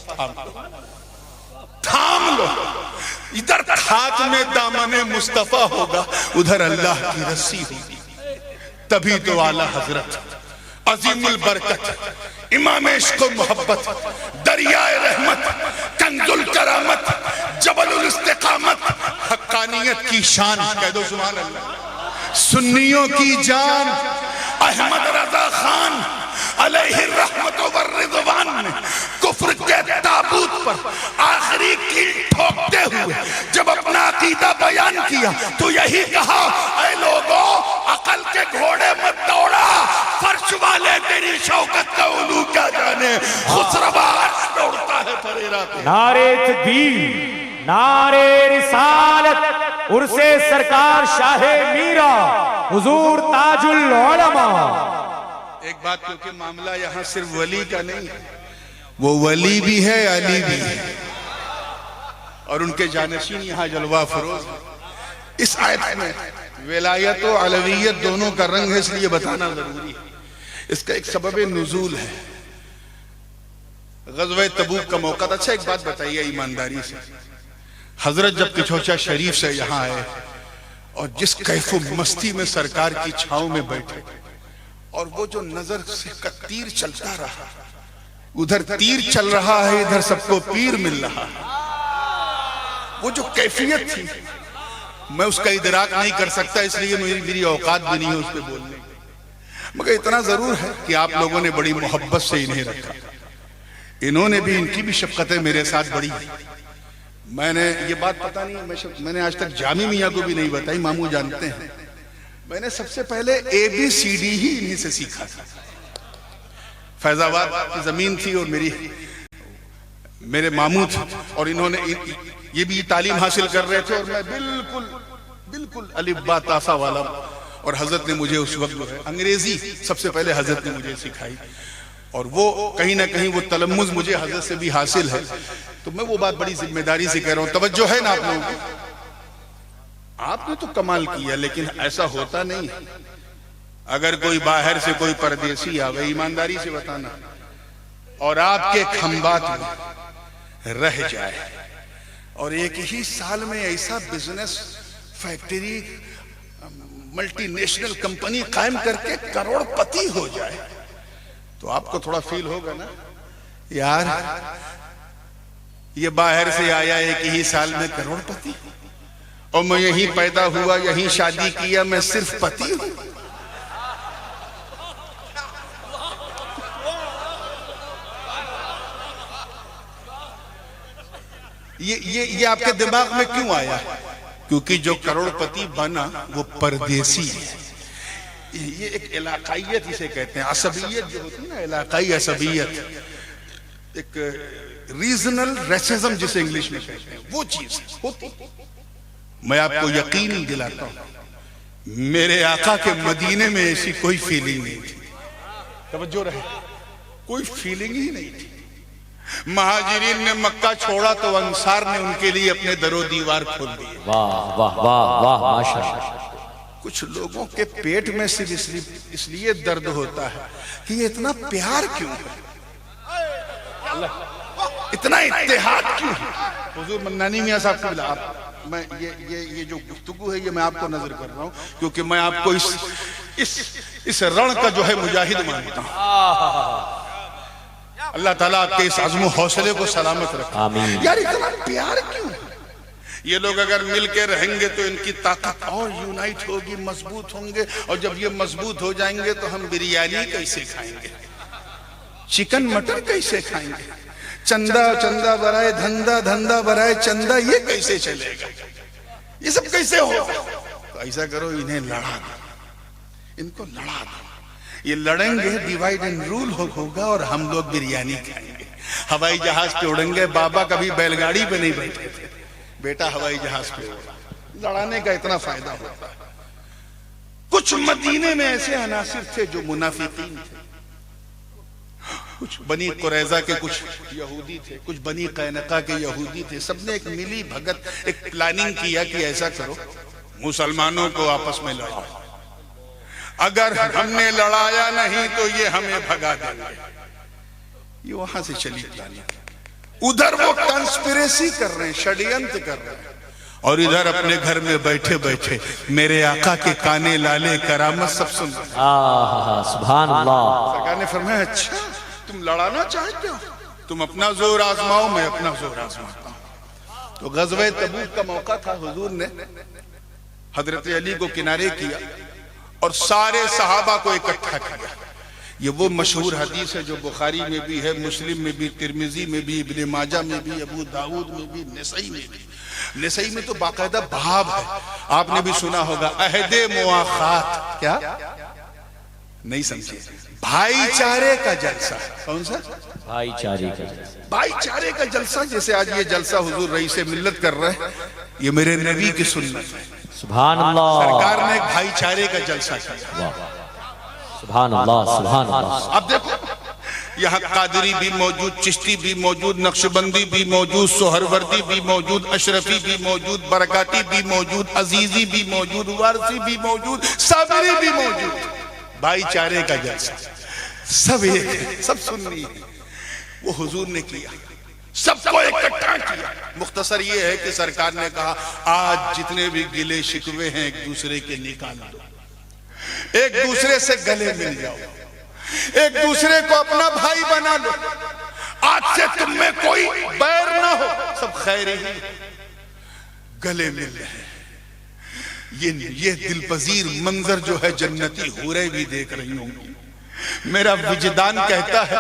تھام لو، ادھر ہاتھ میں دامن مصطفیٰ ہوگا، ادھر اللہ کی رسی ہوگی، تبھی تو اعلیٰ حضرت عظیم البرکت امام عشق و محبت دریائے رحمت کنز الکرامت جبل الاستقامت حقانیت کی شان، کہہ دو سبحان اللہ، سنیوں کی جان احمد رضا خان علیہ الرحمت والرضوان نے کفر کے تابوت پر آخری کیل ٹھوکتے ہوئے جب اپنا عقیدہ بیان کیا تو یہی کہا، اے لوگوں عقل کے گھوڑے مت دوڑا، فرش والے تیری شوکت کا علو کیا جانے، خسروان دوڑتا ہے پریرا پہ۔ نعرے تکبیر، نعرے رسالت، عرس سرکار شاہ میرا حضور تاج العلماء۔ ایک بات، کیونکہ معاملہ یہاں صرف ولی کا نہیں ہے، وہ ولی بھی ہے علی بھی ہے، اور ان کے جانشین یہاں جلوہ فروز ہیں۔ اس آیت میں ولایت و علویت دونوں کا رنگ ہے، اس لیے بتانا ضروری ہے۔ اس کا ایک سبب نزول ہے، غزوہ تبوک کا موقع تھا۔ اچھا ایک بات بتائیے ایمانداری سے، حضرت جب کچھوچا شریف سے یہاں آئے اور جس کیف و مستی میں سرکار کی چھاؤں میں بیٹھے، اور وہ جو نظر سے تیر چلتا رہا، ادھر تیر چل رہا ہے ادھر سب کو پیر مل رہا ہے، وہ جو کیفیت تھی میں اس کا ادراک نہیں کر سکتا، اس لیے میری اوقات بھی نہیں ہے اس پہ بولنے کی، مگر اتنا ضرور ہے کہ آپ لوگوں نے بڑی محبت سے انہیں رکھا، انہوں نے بھی، ان کی بھی شفقتیں میرے ساتھ بڑی ہیں۔ میں نے یہ بات پتہ نہیں، میں نے آج تک جامی میاں کو بھی نہیں بتائی، ماموں جانتے ہیں، میں نے سب سے پہلے ABCD ہی انہیں سے سیکھا تھا۔ فیض آباد کی زمین تھی اور میرے ماموں تھے، اور انہوں نے یہ بھی تعلیم حاصل کر رہے تھے، اور میں بالکل الف با تا سا والا، اور حضرت نے مجھے اس وقت جو ہے انگریزی سب سے پہلے حضرت نے مجھے سکھائی، اور وہ کہیں نہ کہیں وہ تلمذ مجھے حضرت سے بھی حاصل ہے، تو میں وہ بات بڑی ذمہ داری سے کہہ رہا ہوں۔ توجہ ہے نا آپ لوگوں کو؟ آپ نے تو کمال کیا، لیکن ایسا ہوتا نہیں۔ اگر کوئی باہر سے کوئی پردیسی آوے، ایمانداری سے بتانا، اور آپ کے کھمبات میں رہ جائے، اور ایک ہی سال میں ایسا business factory multi national company قائم کر کے کروڑ پتی ہو جائے، تو آپ کو تھوڑا فیل ہوگا نا، یار یہ باہر سے آیا ایک ہی سال میں کروڑ پتی، اور میں یہیں پیدا ہوا، یہیں شادی کیا، میں صرف پتی ہوں۔ یہ آپ کے دماغ میں کیوں آیا؟ کیونکہ جو کروڑ پتی بنا وہ پردیسی ہے۔ یہ ایک علاقائیت اسے کہتے ہیں، عصبیت جو ہوتی ہے نا، علاقائی عصبیت، ایک ریزنل ریسزم جسے انگلش میں کہتے ہیں، وہ چیز ہوتی۔ میں آپ کو یقین دلاتا ہوں میرے آقا کے مدینے میں ایسی کوئی فیلنگ نہیں تھی، توجہ رہے، کوئی فیلنگ ہی نہیں تھی۔ مہاجرین نے مکہ چھوڑا تو انصار نے ان کے لیے اپنے در و دیوار کھول دیے۔ واہ واہ واہ واہ، ماشاءاللہ۔ کچھ لوگوں کے پیٹ میں صرف اس لیے درد ہوتا ہے کہ یہ اتنا پیار کیوں ہے، اتنا اتحاد کیوں ہے۔ حضور منانی میاں صاحب کو بلا، میں یہ جو گفتگو ہے یہ میں آپ کو نظر کر رہا ہوں کیونکہ میں آپ کو اس رن کا جو ہے مجاہد مانتا ہوں۔ اللہ تعالیٰ آپ کے اس عزم و حوصلے کو سلامت رکھے۔ آمین۔ یار اتنا پیار کیوں ہے؟ یہ لوگ اگر مل کے رہیں گے تو ان کی طاقت اور یونائٹ ہوگی، مضبوط ہوں گے، اور جب یہ مضبوط ہو جائیں گے تو ہم بریانی کیسے کھائیں گے، چکن مٹن کیسے کھائیں گے، چندہ برائے دھندا، دھندا برائے چندہ، یہ کیسے چلے گا، یہ سب کیسے ہوگا؟ تو ایسا کرو، انہیں لڑا دو، ان کو لڑا دو، یہ لڑیں گے، ڈیوائیڈ اینڈ رول ہوگا اور ہم لوگ بریانی کھائیں گے، ہوائی جہاز پہ اڑیں گے۔ بابا کبھی بیل گاڑی پہ نہیں بیٹھے تھے، بیٹا ہوائی جہاز پہ اڑا۔ لڑانے کا اتنا فائدہ ہوتا ہے۔ کچھ مدینے میں ایسے عناصر تھے جو منافقین تھے، کچھ بنی قریظہ کے کچھ یہودی تھے، کچھ بنی قینقاع کے یہودی تھے، سب نے ایک ملی بھگت، ایک پلاننگ کیا کہ ایسا کرو، مسلمانوں کو آپس میں لڑاؤ، اگر ہم نے لڑایا نہیں تو یہ ہمیں بھگا دیں گے۔ یہ وہاں سے چلی پلاننگ۔ ادھر وہ کنسپریسی کر رہے ہیں، شڑینت کر رہے ہیں، اور ادھر اپنے گھر میں بیٹھے بیٹھے میرے آقا کے کانے لالے کرامت سب سن رہے ہیں۔ سبحان اللہ۔ سرکار نے فرمایا اچھا تم لڑانا چاہتے ہو، تم اپنا زور آزماؤ، میں اپنا زور آزماتا ہوں۔ تو غزوہ تبوک کا موقع تھا، حضور نے حضرت علی کو کنارے کیا اور سارے صحابہ کو اکٹھا کیا۔ یہ وہ مشہور حدیث ہے جو بخاری میں بھی ہے، مسلم میں بھی، ترمذی میں بھی، ابن ماجہ میں بھی، ابو داؤد میں بھی، نسائی میں بھی۔ نسائی میں تو باقاعدہ باب ہے، آپ نے بھی سنا ہوگا، عہد مواخات، کیا نہیں سمجھے، بھائی چارے کا جلسہ۔ کون سا؟ بھائی چارے کا جلسہ۔ بھائی چارے کا جلسہ، جیسے آج یہ جلسہ حضور رئیس ملت کر رہے ہیں، یہ میرے نبی کی سنت ہے۔ سبحان اللہ۔ سرکار نے ایک بھائی چارے کا جلسہ کیا۔ سبحان اللہ، سبحان اللہ۔ اب دیکھو یہاں قادری بھی موجود، چشتی بھی موجود، نقشبندی بھی موجود، سہروردی بھی موجود، اشرفی بھی موجود، برکاتی بھی موجود، عزیزی بھی موجود، وارثی بھی موجود، صابری بھی موجود۔ بھائی چارے کا جلسہ، سب ایک ہے، سب سننی ہے۔ وہ حضور نے کیا، سب کو اکٹھا کیا۔ مختصر یہ ہے کہ سرکار نے کہا آج جتنے بھی گلے شکوے ہیں ایک دوسرے کے نکال دو، ایک دوسرے سے گلے مل جاؤ، ایک دوسرے کو اپنا بھائی بنا لو، آج سے تم میں کوئی بیر نہ ہو، سب خیر ہی گلے مل رہے ہیں۔ یہ دل پذیر منظر جو ہے جنتی حوریں بھی دیکھ رہی ہوں گی۔ میرا وجدان کہتا ہے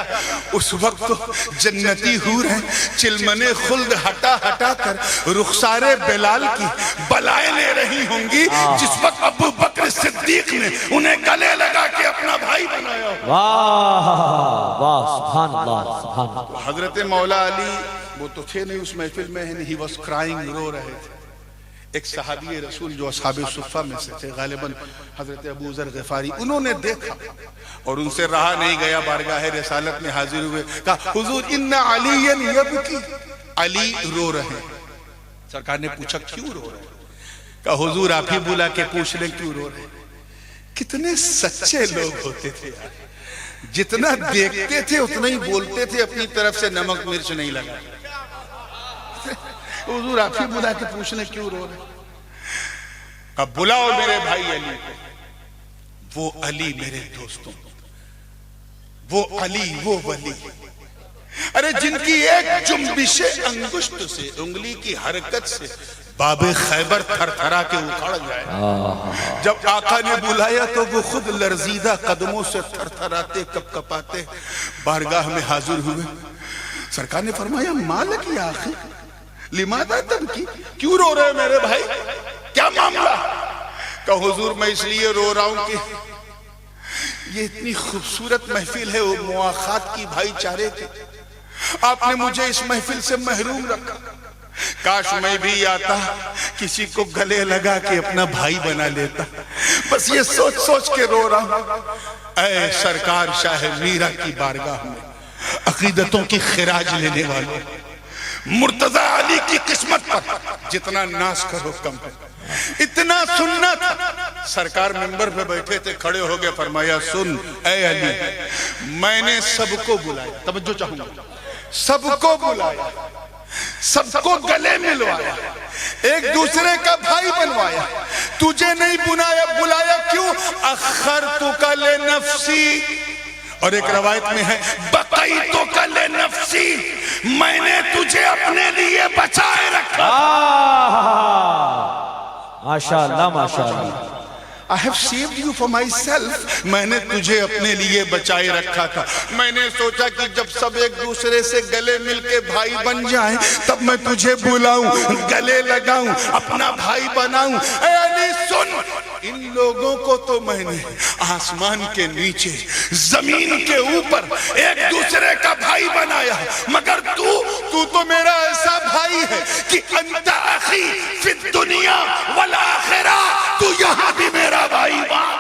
اس وقت جنتی حور ہیں چلمن خلد ہٹا ہٹا کر رخسار بلال کی بلائیں لے رہی ہوں گی، جس وقت ابو بکر صدیق نے انہیں گلے لگا کے اپنا بھائی بنایا۔ واہ واہ، سبحان اللہ، سبحان اللہ۔ حضرت مولا علی وہ تو تھے نہیں اس محفل میں، ہی واز کرائنگ، رو رہے تھے۔ ایک صحابی رسول جو اصحاب صفہ میں سے تھے، غالباً حضرت ابو ذر غفاری، انہوں نے دیکھا اور ان سے رہا نہیں گیا، بارگاہ رسالت میں حاضر ہوئے، کہا حضور ان علی یبکی، علی رو رہے ہیں۔ سرکار نے پوچھا کیوں رو رہے ہیں؟ کہا حضور آپ ہی بلا کے پوچھ لیں کیوں رو رہے ہیں۔ کتنے سچے لوگ ہوتے تھے یار، جتنا دیکھتے تھے اتنا ہی بولتے تھے، اپنی طرف سے نمک مرچ نہیں لگا۔ حضور آپ ہی بلا کے پوچھ لیں کیوں رو رہے ہیں؟ کہا بلاؤ میرے بھائی علی کو، وہ علی میرے دوستوں، وہ علی وہ ولی، ارے جن کی ایک جنبش انگشت سے، انگلی کی حرکت سے باب خیبر تھر تھرا کے اکھڑ جائے۔ جب آقا نے بلایا تو وہ خود لرزیدہ قدموں سے تھر تھراتے کپ کپاتے بارگاہ میں حاضر ہوئے۔ سرکار نے فرمایا مالک یا آخر لماذا تبکی، کیوں رو رہے میرے بھائی، کیا معاملہ؟ کہ حضور میں اس لیے رو رہا ہوں کہ یہ اتنی خوبصورت محفل ہے وہ مواخات کی، بھائی چارے کی، آپ نے مجھے اس محفل سے محروم رکھا، کاش میں بھی آتا کسی کو گلے لگا کے اپنا بھائی بنا لیتا، بس یہ سوچ سوچ کے رو رہا ہوں۔ اے سرکار شاہ میرا کی بارگاہ میں عقیدتوں کی خراج لینے والوں، مرتضی علی کی قسمت پر جتنا ناز کرو کم ہے، اتنا سننا تھا سرکار منبر پہ بیٹھے تھے، کھڑے ہو گئے، فرمایا سن اے علی، میں نے سب کو بلایا، توجہ چاہوں گا، سب کو بلایا، سب کو گلے ملوایا، ایک دوسرے کا بھائی بنوایا، تجھے نہیں بلایا کیوں؟ اخرتک لنفسی، اور ایک روایت میں ہے بقیتک لنفسی، میں نے تجھے اپنے لیے بچائے رکھا۔ ماشاءاللہ ماشاءاللہ۔ I have saved you for myself، میں نے تجھے اپنے لیے بچائے رکھا تھا۔ میں نے سوچا کہ جب سب ایک دوسرے سے گلے مل کے بھائی بن جائیں تب میں تجھے بلاؤں، گلے لگاؤں، اپنا بھائی بناؤں۔ اے علی سن، ان لوگوں کو تو میں نے آسمان کے نیچے زمین کے اوپر ایک دوسرے کا بھائی بنایا، مگر تو میرا ایسا بھائی ہے کہ انت اخی فی الدنیا والآخرہ، تو یہاں بھی میرا بھائی بان۔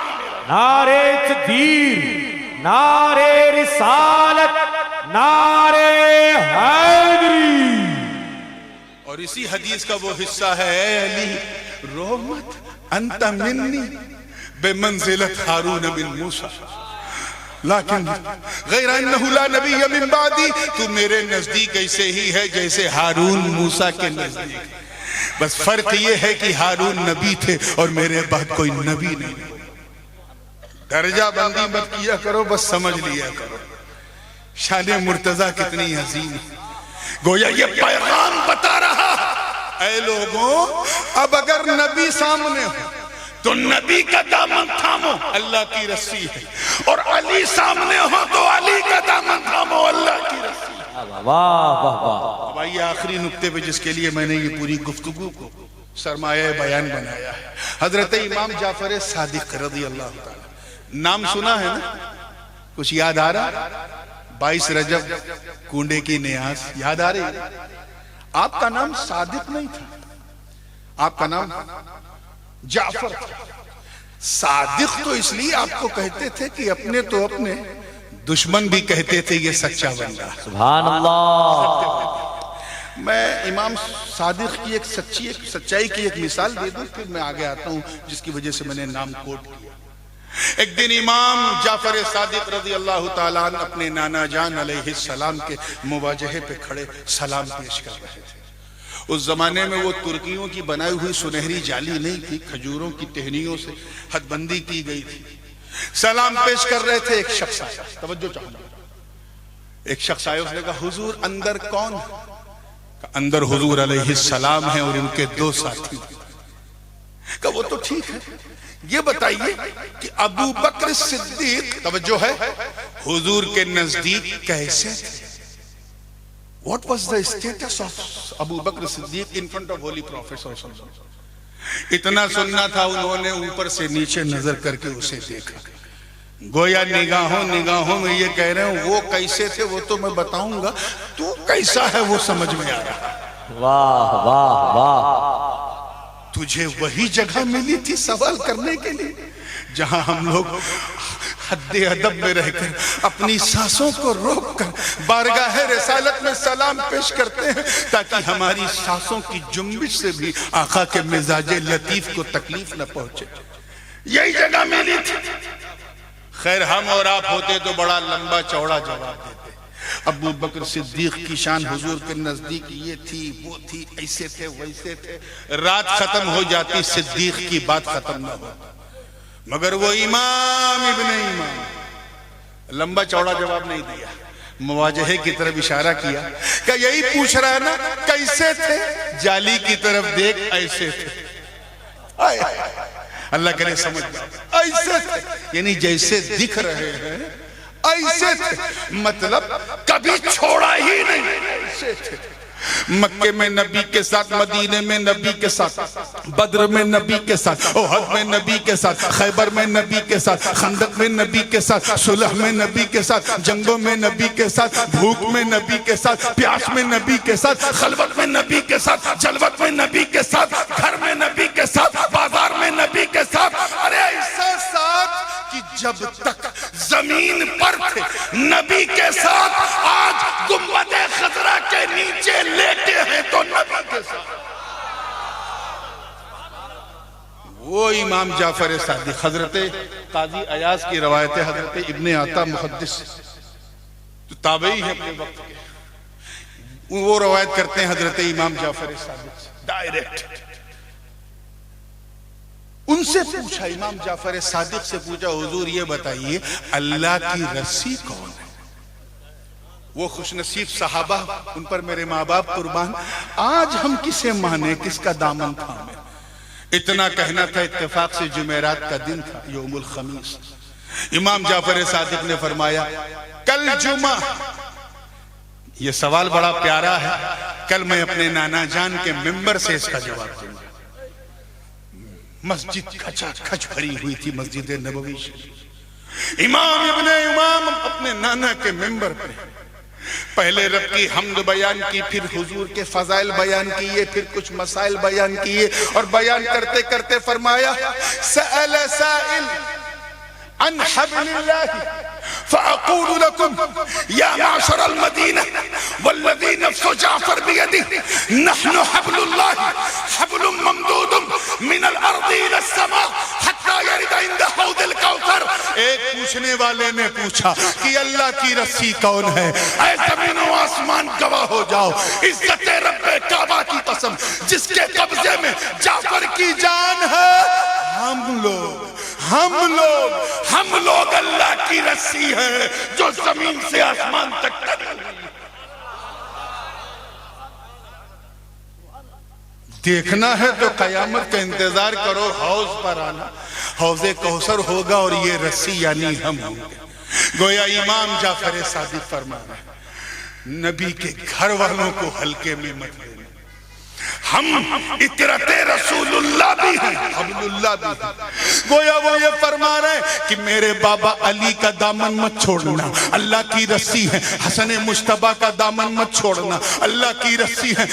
نعرے تکبیر، نعرے رسالت، نعرے حیدری۔ اور اسی حدیث کا وہ حصہ ہے، اے علی رو مت، انت منی بمنزلت ہارون من موسیٰ، لیکن غیر انہو لا نبی من بعدی، تو میرے نزدیک ایسے ہی ہے جیسے ہارون موسیٰ کے نزدیک، بس فرق یہ ہے کہ ہارون نبی تھے اور میرے بعد کوئی نبی نہیں۔ درجہ بندی مت کیا کرو، بس سمجھ لیا کرو شان مرتضیٰ کتنی عظیم ہے۔ گویا یہ پیغام بتا رہا، اے لوگوں اب اگر نبی سامنے ہو تو نبی کا دامن تھامو، اللہ کی رسی ہے، اور علی سامنے ہو تو علی کا دامن تھامو، اللہ کی رسی ہے۔ واہ واہ واہ۔ اب آئیے آخری نکتے پہ جس کے لیے میں نے یہ پوری گفتگو کو سرمایہ بیان بنایا ہے، حضرت امام جعفر صادق رضی اللہ تعالی، نام سنا ہے نا؟ کچھ یاد آ رہا؟ 22 رجب کنڈے کی نیاز یاد آ رہی ہے؟ آپ کا نام صادق نہیں تھا، آپ کا نام جعفر تھا۔ صادق تو اس لیے آپ کو کہتے تھے کہ اپنے تو اپنے دشمن بھی کہتے تھے یہ سچا بندہ۔ سبحان اللہ۔ میں امام صادق کی ایک سچائی کی ایک مثال دے دوں، پھر میں آگے آتا ہوں جس کی وجہ سے میں نے نام کوٹ کیا۔ ایک دن امام جعفر صادق رضی اللہ تعالیٰ عنہ اپنے نانا جان علیہ السلام کے مواجہے پہ کھڑے سلام پیش کر رہے تھے۔ اس زمانے میں وہ ترکیوں کی بنائی ہوئی سنہری جالی نہیں تھی، کھجوروں کی ٹہنیوں سے حد بندی کی گئی تھی۔ سلام پیش کر رہے تھے، ایک شخص آیا، توجہ چاہوں، ایک شخص آیا، اس نے کہا حضور اندر کون ہے؟ اندر حضور علیہ السلام ہیں اور ان کے 2 ساتھی۔ کہا وہ تو ٹھیک ہے، یہ بتائیے کہ ابو بکر صدیق، توجہ ہے، حضور کے نزدیک کیسے تھے؟ What was the status of Abu Bakr Siddiq in front of Holy Prophet صلی اللہ علیہ وسلم؟ اتنا سننا تھا، انہوں نے اوپر سے نیچے نظر کر کے اسے دیکھا، گویا نگاہوں میں یہ کہہ رہے ہیں وہ کیسے تھے وہ تو میں بتاؤں گا، تو کیسا ہے وہ سمجھ میں آ رہا۔ واہ واہ واہ۔ تجھے وہی جگہ ملی تھی سوال کرنے کے لیے جہاں ہم لوگ حد ادب میں رہ کر اپنی سانسوں کو روک کر بارگاہ رسالت میں سلام پیش کرتے ہیں تاکہ ہماری سانسوں کی جنبش سے بھی آقا کے مزاج لطیف کو تکلیف نہ پہنچے۔ یہی جگہ ملی تھی۔ خیر ہم اور آپ ہوتے تو بڑا لمبا چوڑا جواب دیتے۔ ابو بکر صدیق کی شان حضور کے نزدیک یہ تھی وہ تھی، ایسے تھے ویسے تھے، رات ختم ہو جاتی صدیق کی بات ختم نہ ہو، مگر وہ امام ابن امام لمبا چوڑا جواب نہیں دیا، مواجہے کی طرف اشارہ کیا کہ یہی پوچھ رہا ہے نا کیسے تھے؟ جالی کی طرف دیکھ، ایسے تھے۔ اللہ کرے سمجھ ایسے تھے، یعنی جیسے دکھ رہے ہیں ایسے تھے، مطلب کبھی چھوڑا ہی نہیں، ایسے تھے۔ مکے میں نبی کے ساتھ، مدینے میں نبی کے ساتھ، بدر میں نبی کے ساتھ، احد میں نبی کے ساتھ، خیبر میں نبی کے ساتھ، خندق میں نبی کے ساتھ، صلح میں نبی کے ساتھ، جنگوں میں نبی کے ساتھ، بھوک میں نبی کے ساتھ، پیاس میں نبی کے ساتھ، خلوت میں نبی کے ساتھ، جلوت میں نبی کے ساتھ، گھر میں نبی کے ساتھ، بازار میں نبی کے ساتھ۔ ارے ایسا ساتھ کہ جب تک زمین پر تھے نبی کے ساتھ، آج گنبد خضرا کے نیچے لیٹے ہیں تو نبی کے ساتھ۔ وہ امام جعفر صادق، حضرت قاضی ایاز کی روایت ہے، حضرت ابن عطا محدث جو تابعی ہے اپنے وقت کے، وہ روایت کرتے ہیں حضرت امام جعفر صادق سے ڈائریکٹ. ان سے پوچھا، امام جعفر صادق سے پوچھا، حضور یہ بتائیے اللہ کی رسی کون ہے؟ وہ خوش نصیب صحابہ، ان پر میرے ماں باپ قربان، آج ہم کسے مانے، کس کا دامن تھامے؟ اتنا کہنا تھا، اتفاق سے جمعرات کا دن تھا، یوم الخمیس. امام جعفر صادق نے فرمایا کل جمعہ، یہ سوال بڑا پیارا ہے، کل میں اپنے نانا جان کے ممبر سے اس کا جواب دوں گا. مسجد کھچا کھچ بھری ہوئی تھی، مسجد نبوی شریف. امام ابن امام اپنے نانا کے ممبر پہ پہلے رب کی حمد بیان کی، پھر حضور کے فضائل بیان کیے، پھر کچھ مسائل بیان کیے، اور بیان کرتے کرتے فرمایا سأل سائل عن حبل اللہ فأقول لكم يا معشر المدينة والذي نفس جعفر بيده نحن حبل الله حبل ممدود من الأرض إلى السماء حتى يرد عند حوض الكوثر. ایک پوچھنے والے نے پوچھا کہ اللہ کی رسی کون ہے؟ اے زمین و آسمان گواہ ہو جاؤ، عزت رب کعبہ کی قسم جس کے قبضے میں جعفر کی جان ہے، ہم لوگ اللہ کی رسی ہے جو زمین سے آسمان تک ٹری ہوئی. دیکھنا ہے تو قیامت کا انتظار کرو، حوض پر آنا، حوض کوثر ہوگا اور یہ رسی یعنی ہم ہوں گے. گویا امام جعفر صادق فرما رہے ہیں نبی کے گھر والوں کو ہلکے میں مت لینا. ہم اطرت رسول اللہ بھی ہیں، حبل اللہ بھی ہیں. گویا وہ یہ فرما رہے ہیں کہ میرے بابا علی کا دامن مت چھوڑنا، اللہ کی رسی ہے. حسن مجتبیٰ کا دامن مت چھوڑنا، اللہ کی رسی ہے.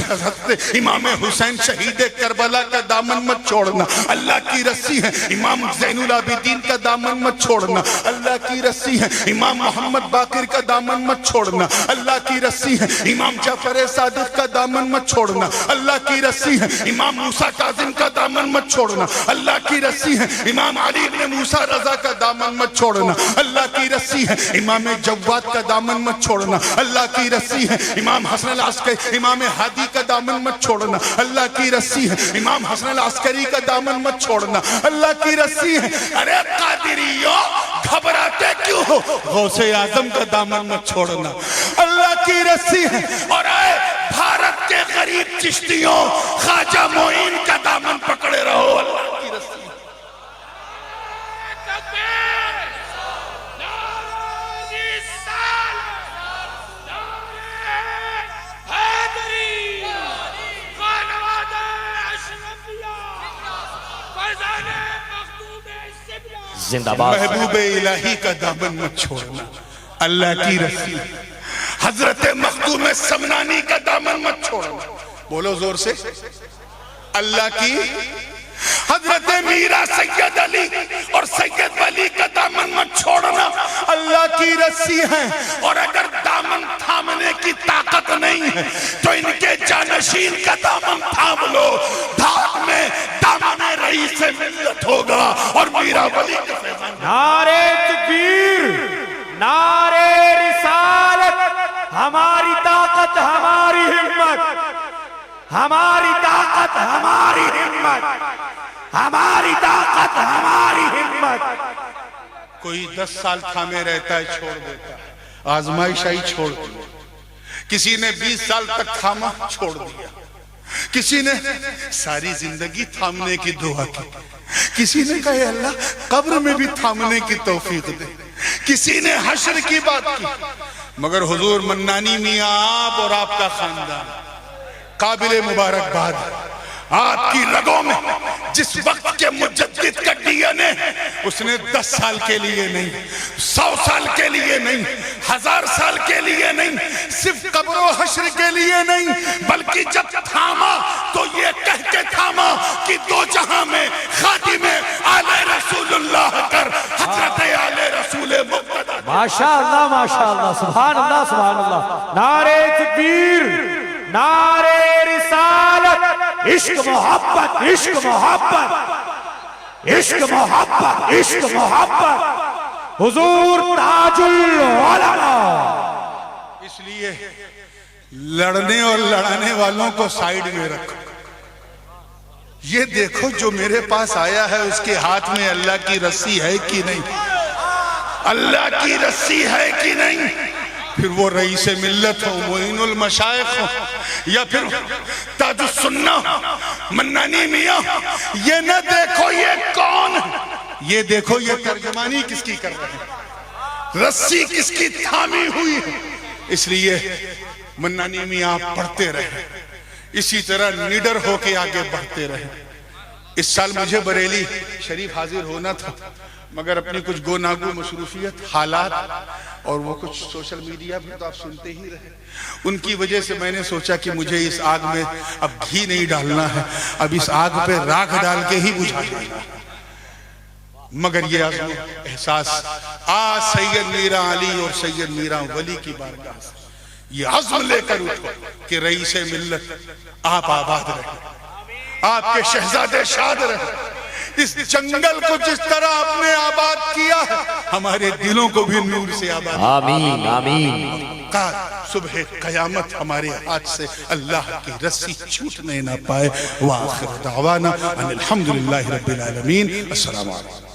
حضرت امام حسین شہید کربلا کا دامن مت چھوڑنا، اللہ کی رسی ہے. امام زین العابدین کا دامن مت چھوڑنا، اللہ کی رسی ہے. امام محمد باقر کا دامن مت چھوڑنا، اللہ کی رسی ہے. امام جعفر صادق کا دامن مت چھوڑنا، اللہ کی رسی ہے. امام موسیٰ کاظم کا دامن مت چھوڑنا، اللہ کی رسی ہے. امام علی بن موسیٰ رضا کا دامن مت چھوڑنا، اللہ کی رسی ہے. امام جواد کا دامن مت چھوڑنا، اللہ کی رسی ہے. امام حسن العسکری، امام ہادی کا دامن مت چھوڑنا، اللہ کی رسی ہے. امام حسن العسکری کا دامن مت چھوڑنا، اللہ کی رسی ہے. ارے قادریوں گھبراتے کیوں ہو؟ غوث اعظم کا دامن مت چھوڑنا، اللہ کی رسی ہے. اور اے بھارت کے غریب چشتیوں خواجہ معین کا دامن پکڑے رہو، اللہ کی رسی. زندہ باد. محبوب الہی کا دامن مت چھوڑنا، اللہ کی رسی. حضرت مخدوم سمنانی کا دامن مت چھوڑنا، بولو زور سے، اللہ کی. حضرت میرا سید علی اور سید ولی کا دامن مت چھوڑنا، اللہ کی رسی ہے. اور اگر دامن تھامنے کی طاقت نہیں ہے تو ان کے جانشین کا دامن تھام لو. دھاک میں دامن رئیس ملت ہوگا اور میرا ولی کا فیضان. نعرہ تکبیر، نعرہ رسالت، ہماری طاقت ہماری ہمت، ہماری طاقت ہماری ہمت، ہماری طاقت ہماری ہمت. کوئی 10 سال تھامے رہتا ہے چھوڑ دیتا ہے، آزمائش آئی چھوڑ دیا. کسی نے 20 سال تک تھاما، چھوڑ دیا. کسی نے ساری زندگی تھامنے کی دعا کی. کسی نے کہا اے اللہ قبر میں بھی تھامنے کی توفیق دے. کسی نے حشر کی بات کی. مگر حضور منانی میاں آپ اور آپ کا خاندان قابل مبارکباد. آپ کی رگوں میں جس وقت کے مجدد کا ڈی این اے، اس نے 10 سال کے لیے نہیں، 100 سال کے لیے نہیں، 1000 سال کے لیے نہیں، صرف قبر و حشر کے لیے نہیں، بلکہ جب تھاما تو یہ کہہ کے تھاما کہ 2 جہاں میں خادم آل رسول اللہ کر حضرت آل رسول مقتدر. ماشاءاللہ ماشاءاللہ، سبحان اللہ سبحان اللہ. نعرہ تکبیر، نعرہ رسالت، عشق محبت، عشق محبت. عشق محبت، عشق محبت، حضور تاج العلماء۔ اس لیے لڑنے اور لڑانے والوں کو سائیڈ میں رکھو، یہ دیکھو جو میرے پاس آیا ہے اس کے ہاتھ میں اللہ کی رسی ہے کہ نہیں، اللہ کی رسی ہے کہ نہیں، پھر وہ رئیس ملت ہو، معین المشائخ ہو، یا پھر تاج السنہ منانی میاں، یہ نہ دیکھو یہ کون ہے، یہ دیکھو یہ ترجمانی کس کی کر رہے ہیں، رسی کس کی تھامی ہوئی ہے۔ اس لیے منانی میاں آپ پڑھتے رہے، اسی طرح نڈر ہو کے آگے بڑھتے رہے۔ اس سال مجھے بریلی شریف حاضر ہونا تھا، مگر اپنی کچھ گو ناگو مصروفیت، حالات اور وہ کچھ سوشل میڈیا بھی تو آپ سنتے ہی رہے، ان کی وجہ سے میں نے سوچا کہ مجھے اس آگ میں اب گھی نہیں ڈالنا ہے، اب اس آگ پہ راکھ ڈال کے ہی بجھا دینا ہے۔ مگر یہ عزم احساس آج سید میرا علی اور سید میرا ولی کی بارگاہ سے یہ عزم لے کر اٹھو کہ رئیس ملت آپ آباد رہے، آپ کے شہزادے شاد رہے، اس جنگل کو جس طرح آپ نے آباد کیا ہے ہمارے دلوں کو بھی نور سے آباد، آمین آمین۔ صبح قیامت ہمارے ہاتھ سے اللہ کی رسی چھوٹنے نہ پائے۔ وآخر دعوانا ان الحمدللہ رب العالمین۔ السلام علیکم۔